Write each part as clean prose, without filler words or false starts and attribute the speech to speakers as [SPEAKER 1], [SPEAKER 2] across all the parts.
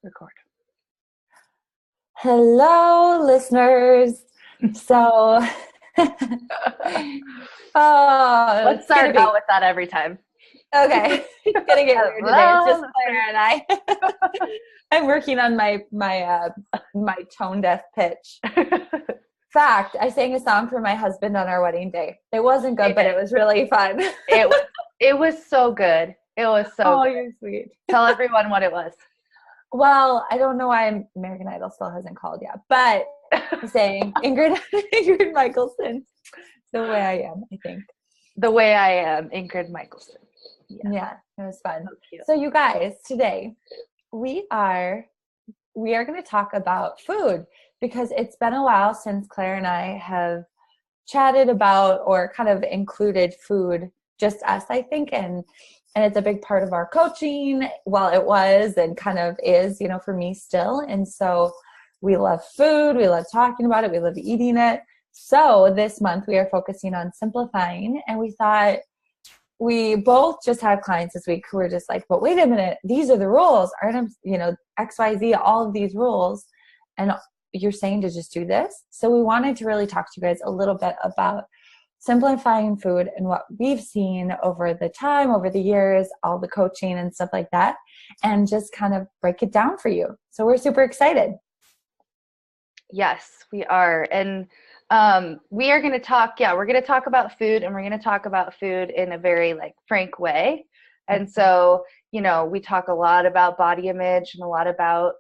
[SPEAKER 1] Record.
[SPEAKER 2] Hello, listeners. So,
[SPEAKER 1] Let's
[SPEAKER 2] it's gonna
[SPEAKER 1] start
[SPEAKER 2] be
[SPEAKER 1] out with that every time.
[SPEAKER 2] okay. It's gonna get weird today. It's just
[SPEAKER 1] Hello.
[SPEAKER 2] Clara and I. I'm working on my tone deaf pitch. Fact, I sang a song for my husband on our wedding day. It wasn't good, but it was really fun.
[SPEAKER 1] It was so good. It was so good.
[SPEAKER 2] You're sweet.
[SPEAKER 1] Tell everyone what it was.
[SPEAKER 2] Well, I don't know why American Idol still hasn't called yet, but I'm saying Ingrid Michaelson. The way I am, I think.
[SPEAKER 1] The Way I Am, Ingrid Michaelson.
[SPEAKER 2] Yeah, it was fun.
[SPEAKER 1] So,
[SPEAKER 2] so you guys, today we are going to talk about food because it's been a while since Claire and I have chatted about or kind of included food, just us, I think, and it's a big part of our coaching. Well, it was and kind of is, for me still. And so we love food. We love talking about it. We love eating it. So this month we are focusing on simplifying, and we thought we both just had clients this week who were just like, but wait a minute, these are the rules. Aren't, XYZ, all of these rules. And you're saying to just do this. So we wanted to really talk to you guys a little bit about simplifying food and what we've seen over the years, all the coaching and stuff like that, and just kind of break it down for you. So we're super excited.
[SPEAKER 1] Yes, we are. And we are going to talk, we're going to talk about food, and we're going to talk about food in a very frank way. And so, we talk a lot about body image and a lot about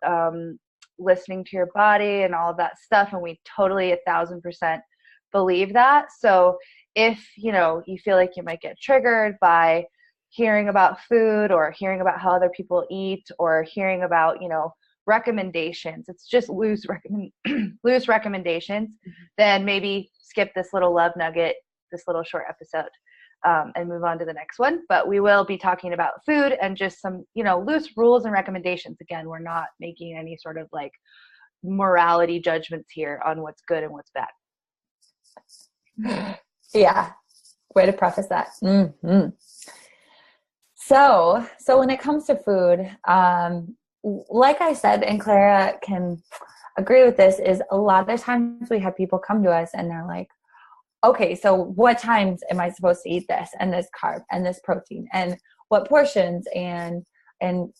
[SPEAKER 1] listening to your body and all of that stuff. And we totally 1,000% believe that. So if, you feel like you might get triggered by hearing about food or hearing about how other people eat or hearing about, recommendations, it's just loose recommendations, then maybe skip this little love nugget, this little short episode, and move on to the next one. But we will be talking about food and just some, loose rules and recommendations. Again, we're not making any sort of morality judgments here on what's good and what's bad.
[SPEAKER 2] Yeah, way to preface that. Mm-hmm. So when it comes to food, like I said, and Clara can agree with this, is a lot of times we have people come to us and they're like, okay, so what times am I supposed to eat this and this carb and this protein and what portions? And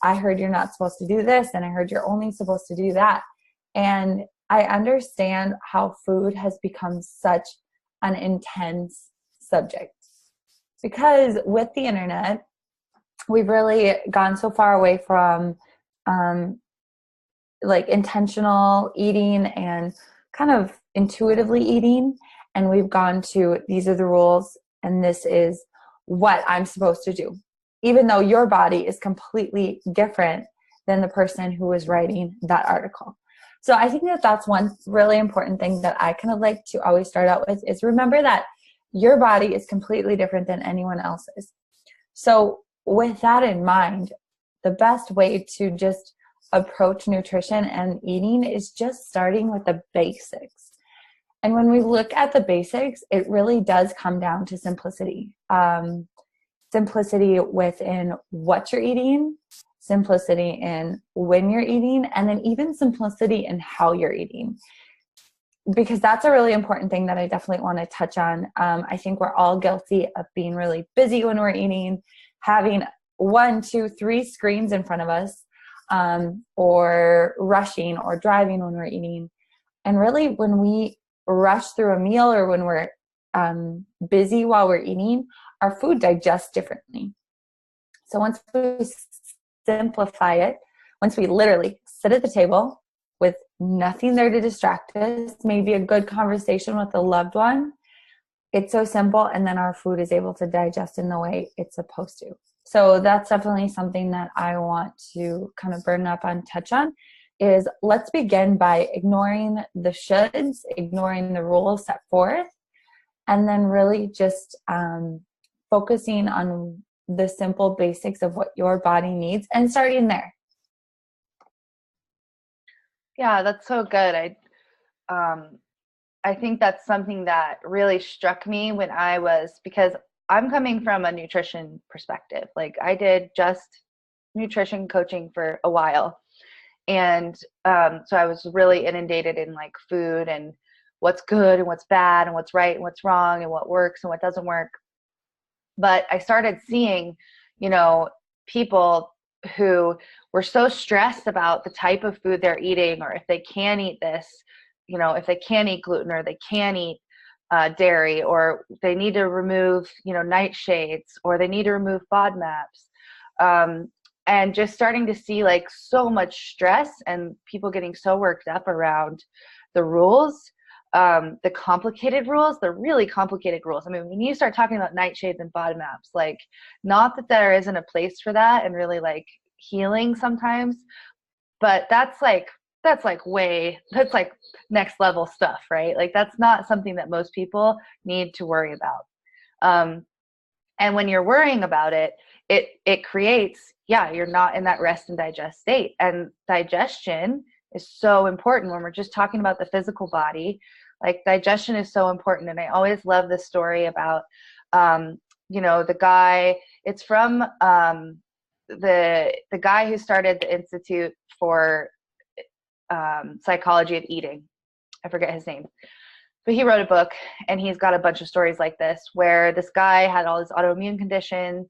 [SPEAKER 2] I heard you're not supposed to do this, and I heard you're only supposed to do that. And I understand how food has become such an intense subject because with the internet, we've really gone so far away from intentional eating and kind of intuitively eating. And we've gone to, these are the rules and this is what I'm supposed to do, even though your body is completely different than the person who was writing that article. So I think that that's one really important thing that I kind of like to always start out with is remember that your body is completely different than anyone else's. So with that in mind, the best way to just approach nutrition and eating is just starting with the basics. And when we look at the basics, it really does come down to simplicity. Simplicity within what you're eating, simplicity in when you're eating, and then even simplicity in how you're eating. Because that's a really important thing that I definitely want to touch on. I think we're all guilty of being really busy when we're eating, having 1, 2, 3 screens in front of us, or rushing or driving when we're eating. And really when we rush through a meal or when we're busy while we're eating, our food digests differently. So once we simplify it, once we literally sit at the table with nothing there to distract us, maybe a good conversation with a loved one, it's so simple, and then our food is able to digest in the way it's supposed to. So that's definitely something that I want to kind of burn up on, touch on, is let's begin by ignoring the shoulds, ignoring the rules set forth, and then really just focusing on the simple basics of what your body needs and starting there.
[SPEAKER 1] Yeah, that's so good. I think that's something that really struck me when because I'm coming from a nutrition perspective. I did just nutrition coaching for a while. And so I was really inundated in like food and what's good and what's bad and what's right and what's wrong and what works and what doesn't work. But I started seeing, you know, people who were so stressed about the type of food they're eating, or if they can eat this, you know, if they can eat gluten, or they can eat dairy, or they need to remove, you know, nightshades, or they need to remove FODMAPs. And just starting to see like so much stress and people getting so worked up around the rules, the complicated rules, the really complicated rules. I mean, when you start talking about nightshades and FODMAPs, like, not that there isn't a place for that and really like healing sometimes, but that's like next level stuff, right? Like, that's not something that most people need to worry about. And when you're worrying about it, it creates, you're not in that rest and digest state. And digestion is so important when we're just talking about the physical body. Like, digestion is so important. And I always love this story about, you know, the guy, it's from the guy who started the Institute for Psychology of Eating. I forget his name. But he wrote a book, and he's got a bunch of stories like this, where this guy had all his autoimmune conditions.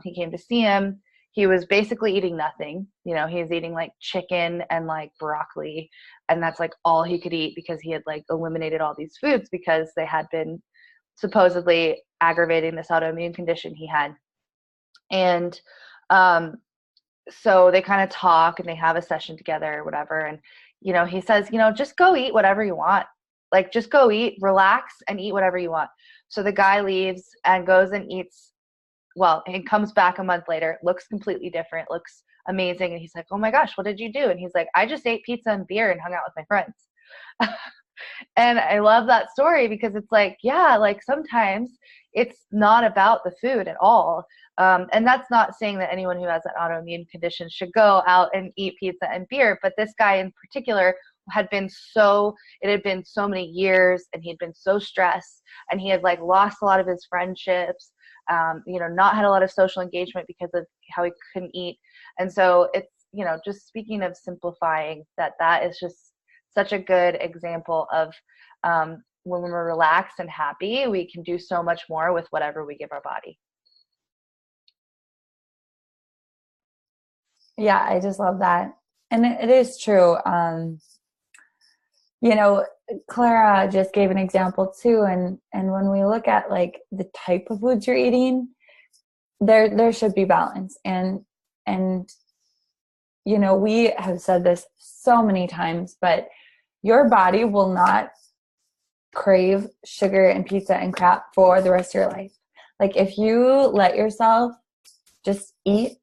[SPEAKER 1] He came to see him. He was basically eating nothing. You know, he was eating like chicken and like broccoli, and that's like all he could eat, because he had like eliminated all these foods because they had been supposedly aggravating this autoimmune condition he had. And so they kind of talk and they have a session together or whatever. And, you know, he says, you know, just go eat whatever you want. Like, just go eat, relax, and eat whatever you want. So the guy leaves and goes and eats, well, and comes back a month later, looks completely different, looks amazing. And he's like, oh my gosh, what did you do? And he's like, I just ate pizza and beer and hung out with my friends. And I love that story, because it's like, yeah, like sometimes it's not about the food at all. And that's not saying that anyone who has an autoimmune condition should go out and eat pizza and beer. But this guy in particular it had been so many years, and he'd been so stressed, and he had like lost a lot of his friendships, you know, not had a lot of social engagement because of how he couldn't eat. And so it's, you know, just speaking of simplifying, that is just such a good example of when we're relaxed and happy, we can do so much more with whatever we give our body.
[SPEAKER 2] Yeah, I just love that. And it is true. You know, Clara just gave an example too. And when we look at like the type of foods you're eating, there should be balance. And, you know, we have said this so many times, but your body will not crave sugar and pizza and crap for the rest of your life. Like, if you let yourself just eat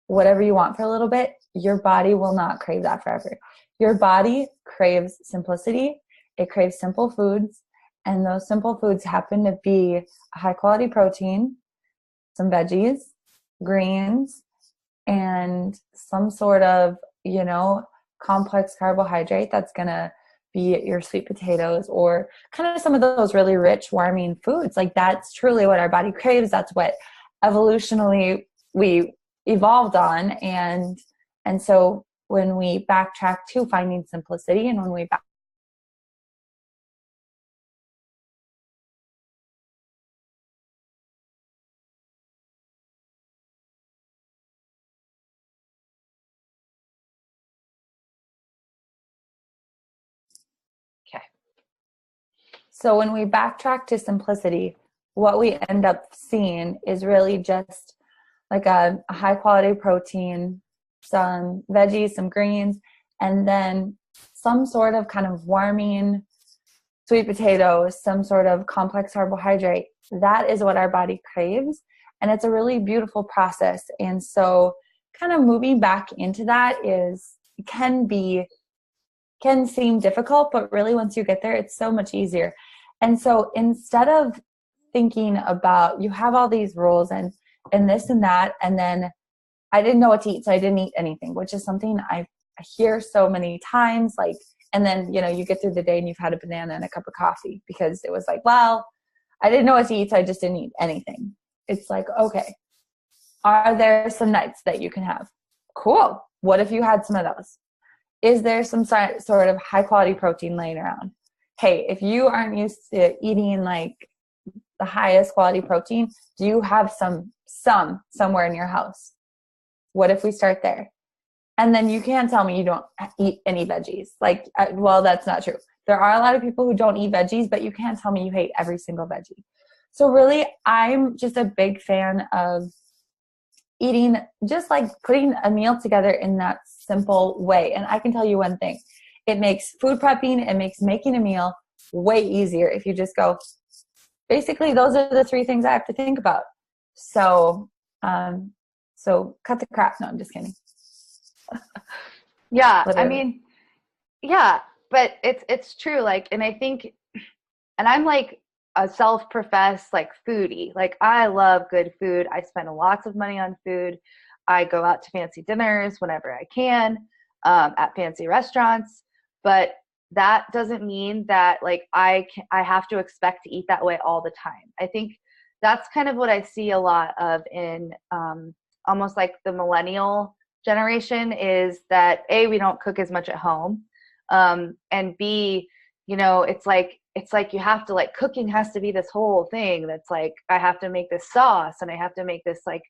[SPEAKER 2] whatever you want for a little bit, your body will not crave that forever. Your body craves simplicity. It craves simple foods. And those simple foods happen to be a high quality protein, some veggies, greens, and some sort of, you know, complex carbohydrate that's going to be your sweet potatoes, or kind of some of those really rich, warming foods. Like, that's truly what our body craves. That's what evolutionally we evolved on. And so when we backtrack to finding simplicity, and when we
[SPEAKER 1] Okay.
[SPEAKER 2] So when we backtrack to simplicity, what we end up seeing is really just like a high quality protein, some veggies, some greens, and then some sort of kind of warming sweet potatoes, some sort of complex carbohydrate. That is what our body craves. And it's a really beautiful process. And so kind of moving back into that can seem difficult, but really once you get there, it's so much easier. And so instead of thinking about, you have all these rules and this and that, and then I didn't know what to eat, so I didn't eat anything, which is something I hear so many times. Like, and then, you know, you get through the day and you've had a banana and a cup of coffee because it was like, well, I didn't know what to eat, so I just didn't eat anything. It's like, okay, are there some nights that you can have? Cool. What if you had some of those? is there some sort of high quality protein laying around? Hey, if you aren't used to eating like the highest quality protein, do you have some somewhere in your house? What if we start there? And then you can't tell me you don't eat any veggies. Like, well, that's not true. There are a lot of people who don't eat veggies, but you can't tell me you hate every single veggie. So really, I'm just a big fan of eating, just like putting a meal together in that simple way. And I can tell you one thing, it makes food prepping, it makes making a meal way easier if you just go, basically, those are the 3 things I have to think about. So, so cut the crap. No, I'm just kidding.
[SPEAKER 1] Yeah.
[SPEAKER 2] Literally.
[SPEAKER 1] I mean, yeah, but it's true. Like, and I think, and I'm like a self-professed like foodie. Like, I love good food. I spend lots of money on food. I go out to fancy dinners whenever I can, at fancy restaurants. But that doesn't mean that like I have to expect to eat that way all the time. I think that's kind of what I see a lot of in almost like the millennial generation, is that A, we don't cook as much at home, and B, you know, it's like you have to, like, cooking has to be this whole thing that's like, I have to make this sauce and I have to make this like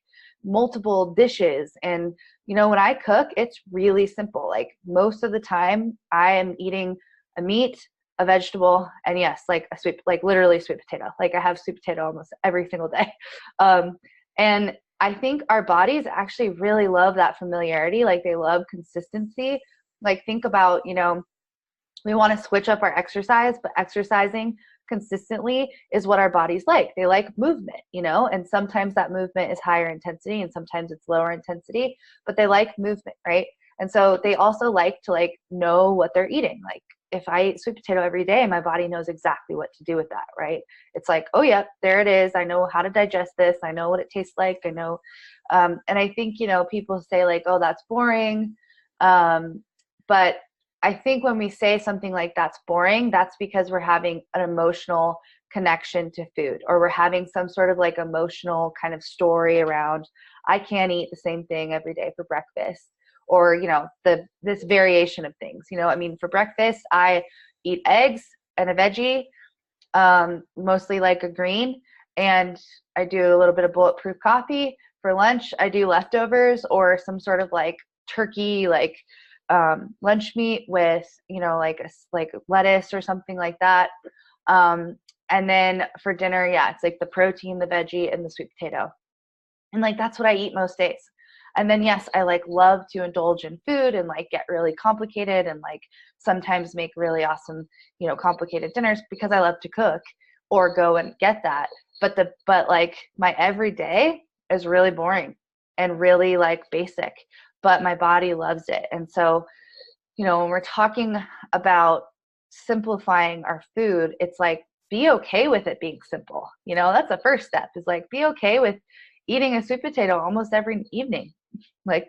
[SPEAKER 1] multiple dishes. And you know, when I cook, it's really simple. Like, most of the time I am eating a meat, a vegetable, and yes, like a sweet, like literally sweet potato. Like, I have sweet potato almost every single day. And I think our bodies actually really love that familiarity. Like, they love consistency. Like, think about, you know, we want to switch up our exercise, but exercising consistently is what our bodies like. They like movement, you know, and sometimes that movement is higher intensity and sometimes it's lower intensity, but they like movement, right? And so they also like to like know what they're eating. Like, if I eat sweet potato every day, my body knows exactly what to do with that, right? It's like, oh yeah, there it is. I know how to digest this. I know what it tastes like. I know. And I think, you know, people say like, oh, that's boring. But I think when we say something like that's boring, that's because we're having an emotional connection to food, or we're having some sort of like emotional kind of story around, I can't eat the same thing every day for breakfast, or, you know, this variation of things. You know, I mean, for breakfast, I eat eggs and a veggie, mostly like a green, and I do a little bit of bulletproof coffee. For lunch, I do leftovers or some sort of like turkey, like lunch meat with, you know, like like lettuce or something like that. And then for dinner, yeah, it's like the protein, the veggie, and the sweet potato. And like, that's what I eat most days. And then, yes, I like love to indulge in food and like get really complicated and like sometimes make really awesome, you know, complicated dinners because I love to cook or go and get that. But like, my everyday is really boring and really like basic, but my body loves it. And so, you know, when we're talking about simplifying our food, it's like, be okay with it being simple. You know, that's the first step, is like, be okay with eating a sweet potato almost every evening. Like,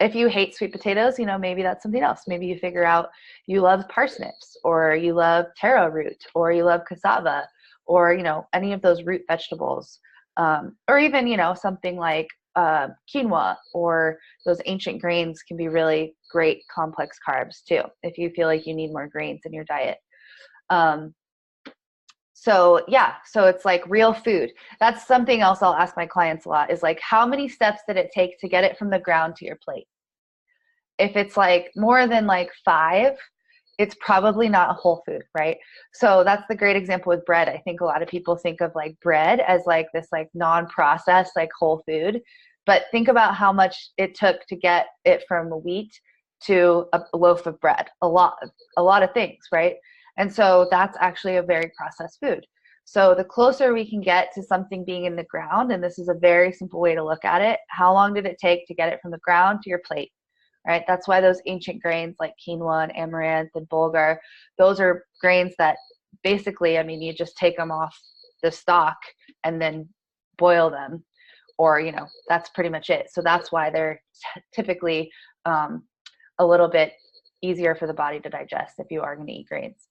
[SPEAKER 1] if you hate sweet potatoes, you know, maybe that's something else. Maybe you figure out you love parsnips, or you love taro root, or you love cassava, or, you know, any of those root vegetables. Or even, you know, something like quinoa, or those ancient grains can be really great complex carbs too, if you feel like you need more grains in your diet. So yeah, so it's like real food. That's something else I'll ask my clients a lot, is like, how many steps did it take to get it from the ground to your plate? If it's like more than like 5, it's probably not a whole food, right? So that's the great example with bread. I think a lot of people think of like bread as like this like non-processed like whole food, but think about how much it took to get it from wheat to a loaf of bread. A lot of things, right? And so that's actually a very processed food. So the closer we can get to something being in the ground, and this is a very simple way to look at it, how long did it take to get it from the ground to your plate? Right? That's why those ancient grains like quinoa and amaranth and bulgur, those are grains that basically, I mean, you just take them off the stalk and then boil them, or, you know, that's pretty much it. So that's why they're typically a little bit easier for the body to digest if you are going to eat grains.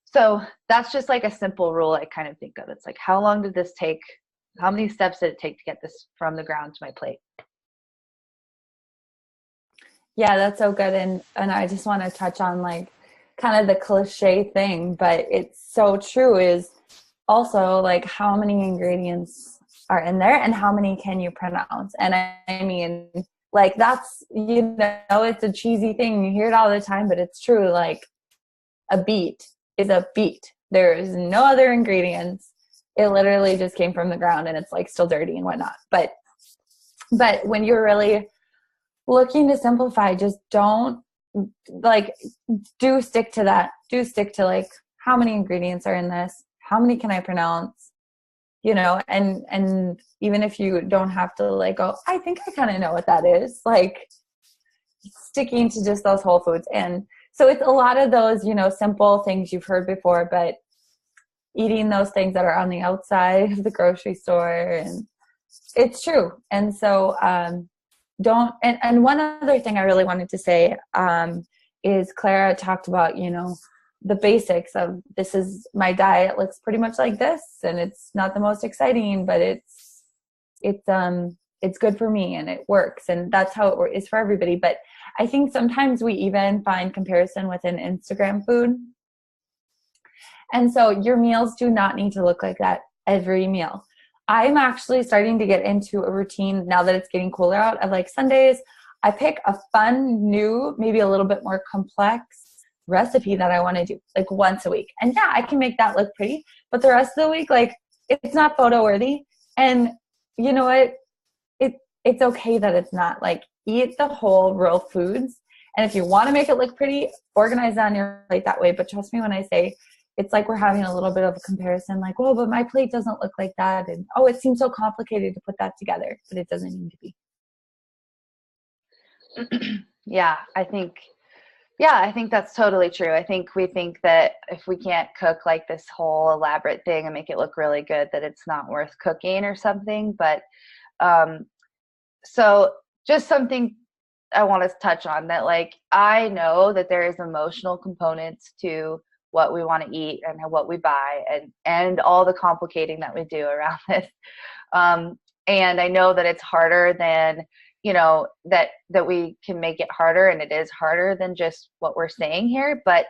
[SPEAKER 1] So that's just like a simple rule I kind of think of. It's like, how long did this take? How many steps did it take to get this from the ground to my plate?
[SPEAKER 2] Yeah, that's so good. And I just want to touch on like kind of the cliche thing, but it's so true is also like how many ingredients are in there and how many can you pronounce? And I mean, like that's, you know, it's a cheesy thing. You hear it all the time, but it's true. Like a beet is a beet. There is no other ingredients. It literally just came from the ground and it's like still dirty and whatnot. But when you're really looking to simplify, just don't like do stick to that. Do stick to like how many ingredients are in this? How many can I pronounce? You know, and even if you don't have to like go, I think I kind of know what that is. Like sticking to just those whole foods. And so it's a lot of those, you know, simple things you've heard before, but eating those things that are on the outside of the grocery store, and it's true. And so don't and one other thing I really wanted to say is Clara talked about, you know, the basics of this is my diet looks pretty much like this, and it's not the most exciting, but it's good for me and it works, and that's how it is for everybody. But I think sometimes we even find comparison within Instagram food. And so your meals do not need to look like that every meal. I'm actually starting to get into a routine now that it's getting cooler out of like Sundays. I pick a fun, new, maybe a little bit more complex recipe that I want to do like once a week. And yeah, I can make that look pretty, but the rest of the week, like it's not photo worthy. And you know what? It's okay that it's not. Like eat the whole real foods. And if you want to make it look pretty, organize on your plate that way. But trust me when I say it's like we're having a little bit of a comparison, like, oh, but my plate doesn't look like that. And oh, it seems so complicated to put that together, but it doesn't need to be.
[SPEAKER 1] Yeah, I think that's totally true. I think we think that if we can't cook like this whole elaborate thing and make it look really good, that it's not worth cooking or something. But um, so just something I want to touch on that, like, I know that there is emotional components to what we want to eat and what we buy and all the complicating that we do around this. And I know that it's harder than, you know, that we can make it harder, and it is harder than just what we're saying here. But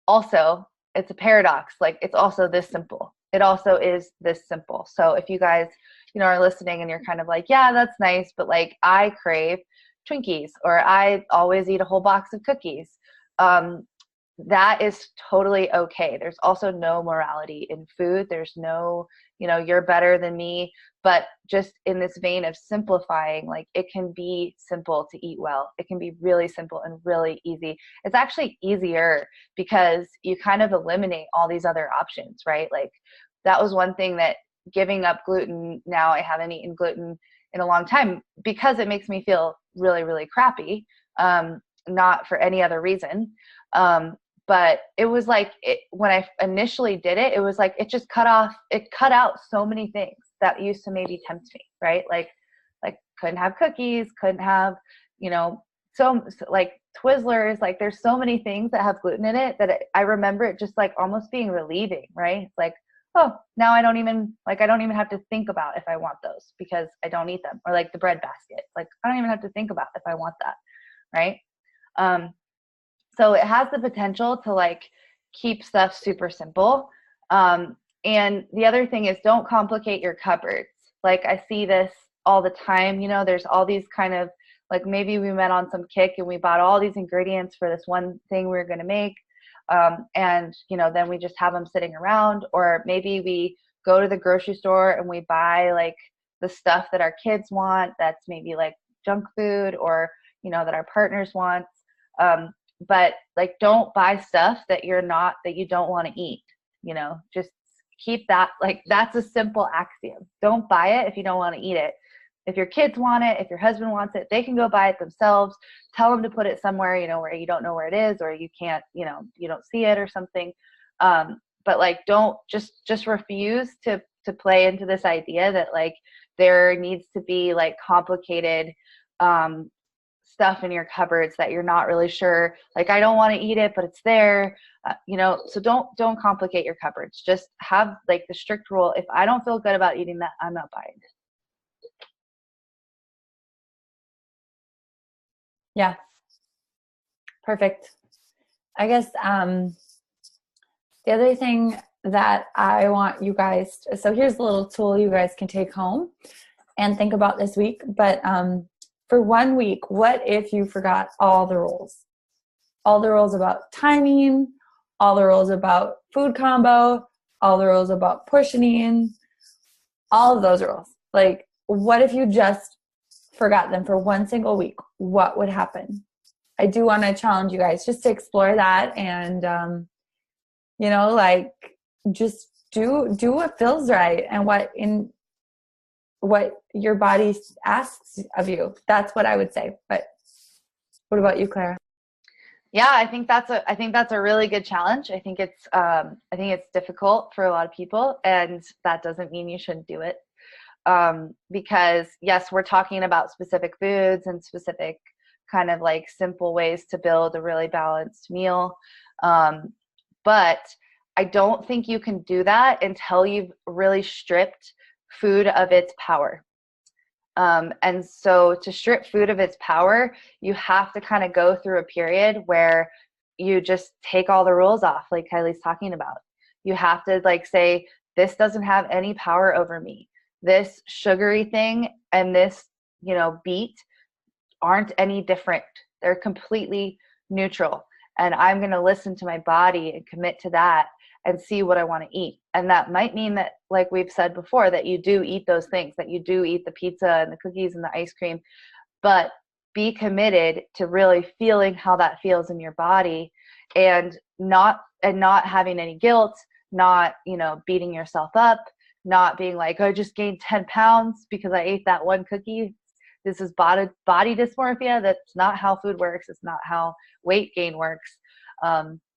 [SPEAKER 1] also it's a paradox. Like it's also this simple. It also is this simple. So if you guys, you know, are listening and you're kind of like, yeah, that's nice, but like I crave Twinkies or I always eat a whole box of cookies. Um, that is totally okay. There's also no morality in food. There's no, you know, you're better than me. But just in this vein of simplifying, like it can be simple to eat well. It can be really simple and really easy. It's actually easier because you kind of eliminate all these other options, right? Like that was one thing that giving up gluten, now I haven't eaten gluten in a long time because it makes me feel really, really crappy. Not for any other reason. But it was like when I initially did it, it was like it cut out so many things that used to maybe tempt me, right? Like couldn't have cookies, couldn't have, you know, so like Twizzlers, like there's so many things that have gluten in it that I remember it just like almost being relieving, right? It's like, oh, now I don't even have to think about if I want those because I don't eat them. Or like the bread basket, like I don't even have to think about if I want that, right? Um, so it has the potential to like keep stuff super simple. And the other thing is don't complicate your cupboards. Like I see this all the time, you know, there's all these kind of like maybe we met on some kick and we bought all these ingredients for this one thing we were going to make. And, you know, then we just have them sitting around, or maybe we go to the grocery store and we buy like the stuff that our kids want. That's maybe like junk food or, you know, that our partners want. But like don't buy stuff that you don't want to eat, you know, just keep that, like that's a simple axiom. Don't buy it if you don't want to eat it. If your kids want it, if your husband wants it, they can go buy it themselves. Tell them to put it somewhere, you know, where you don't know where it is, or you can't, you know, you don't see it or something. But like don't just refuse to play into this idea that like there needs to be like complicated stuff in your cupboards that you're not really sure, like I don't want to eat it but it's there, you know. So don't complicate your cupboards. Just have like the strict rule, if I don't feel good about eating that, I'm not buying it.
[SPEAKER 2] Yeah. Perfect. I guess the other thing that I want you guys so here's a little tool you guys can take home and think about this week. But for 1 week, what if you forgot all the rules? All the rules about timing, all the rules about food combo, all the rules about portioning, all of those rules. Like, what if you just forgot them for 1 single week? What would happen? I do want to challenge you guys just to explore that and, like just do what feels right and what your body asks of you. That's what I would say. But what about you, Clara?
[SPEAKER 1] Yeah, I think that's a really good challenge. I think it's difficult for a lot of people, and that doesn't mean you shouldn't do it. Because yes, we're talking about specific foods and specific kind of like simple ways to build a really balanced meal. But I don't think you can do that until you've really stripped food of its power. And so to strip food of its power, you have to kind of go through a period where you just take all the rules off, like Kylie's talking about. You have to like say, this doesn't have any power over me. This sugary thing and this, beet aren't any different. They're completely neutral. And I'm going to listen to my body and commit to that and see what I want to eat. And that might mean that, like we've said before, that you do eat those things, that you do eat the pizza and the cookies and the ice cream, but be committed to really feeling how that feels in your body and not having any guilt, not, beating yourself up, not being like, oh, I just gained 10 pounds because I ate that one cookie. This is body dysmorphia. That's not how food works. It's not how weight gain works.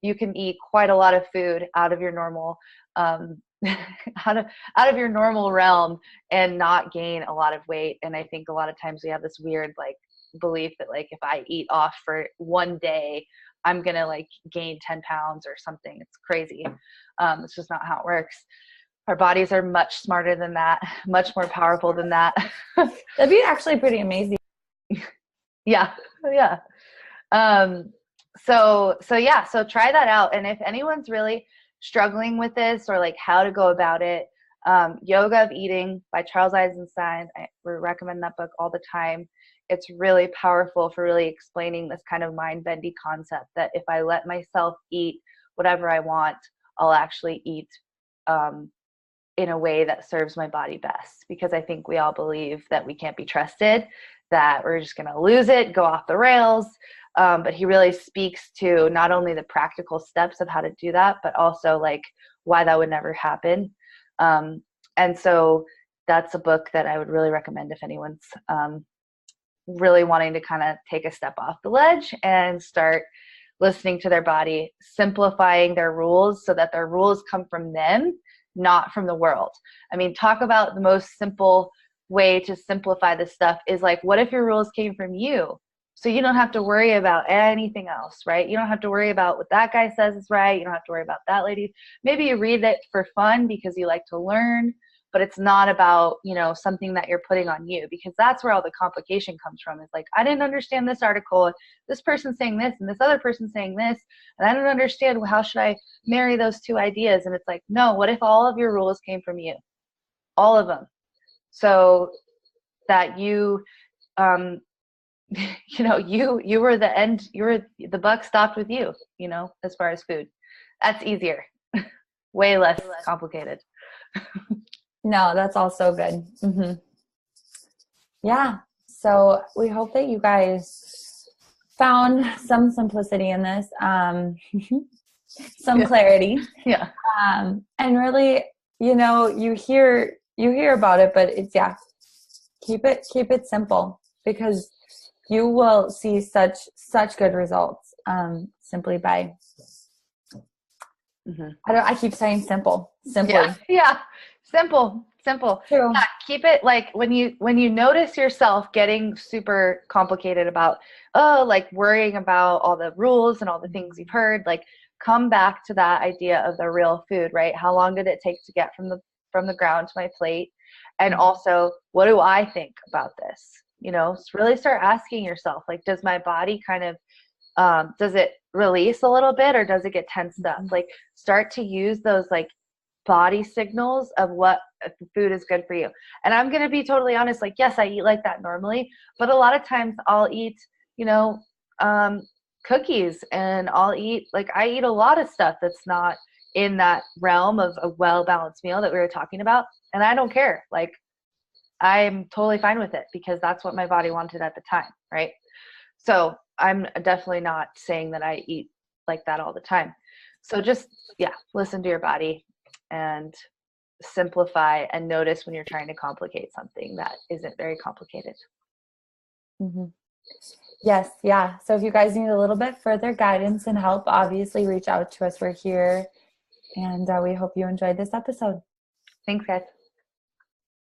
[SPEAKER 1] You can eat quite a lot of food out of your normal out of your normal realm and not gain a lot of weight. And I think a lot of times we have this weird like belief that like if I eat off for 1 day, I'm gonna like gain 10 pounds or something. It's crazy. It's just not how it works. Our bodies are much smarter than that, much more powerful than that.
[SPEAKER 2] That'd be actually pretty amazing.
[SPEAKER 1] Yeah. So try that out. And if anyone's really struggling with this or like how to go about it, Yoga of Eating by Charles Eisenstein, I recommend that book all the time. It's really powerful for really explaining this kind of mind-bendy concept that if I let myself eat whatever I want, I'll actually eat in a way that serves my body best. Because I think we all believe that we can't be trusted, that we're just going to lose it, go off the rails. But he really speaks to not only the practical steps of how to do that, but also like why that would never happen. And so that's a book that I would really recommend if anyone's really wanting to kind of take a step off the ledge and start listening to their body, simplifying their rules so that their rules come from them, not from the world. I mean, talk about the most simple way to simplify this stuff is like, what if your rules came from you? So you don't have to worry about anything else, right? You don't have to worry about what that guy says is right. You don't have to worry about that lady. Maybe you read it for fun because you like to learn, but it's not about, something that you're putting on you, because that's where all the complication comes from. It's like, I didn't understand this article. This person's saying this and this other person's saying this, and I don't understand. How should I marry those two ideas? And it's like, no, what if all of your rules came from you? All of them. So that you, you were the end, the buck stopped with you, as far as food. That's easier, way less complicated.
[SPEAKER 2] No, that's all so good. Mm-hmm. Yeah. So we hope that you guys found some simplicity in this, some clarity.
[SPEAKER 1] Yeah.
[SPEAKER 2] And really, you hear about it, but it's, keep it simple, because you will see such good results simply by. Mm-hmm. I keep saying simply.
[SPEAKER 1] Yeah. Simple.
[SPEAKER 2] True.
[SPEAKER 1] Yeah, keep it like when you notice yourself getting super complicated about, like worrying about all the rules and all the things you've heard, like come back to that idea of the real food, right? How long did it take to get from the ground to my plate? And also, what do I think about this? really start asking yourself, like, does my body kind of, does it release a little bit or does it get tensed up? Like, start to use those like body signals of what food is good for you. And I'm going to be totally honest, like, yes, I eat like that normally, but a lot of times I'll eat, cookies, and I eat a lot of stuff that's not in that realm of a well-balanced meal that we were talking about. And I don't care. Like, I'm totally fine with it because that's what my body wanted at the time. Right. So I'm definitely not saying that I eat like that all the time. So just, listen to your body and simplify and notice when you're trying to complicate something that isn't very complicated.
[SPEAKER 2] Mm-hmm. Yes. Yeah. So if you guys need a little bit further guidance and help, obviously reach out to us. We're here. And we hope you enjoyed this episode.
[SPEAKER 1] Thanks, guys.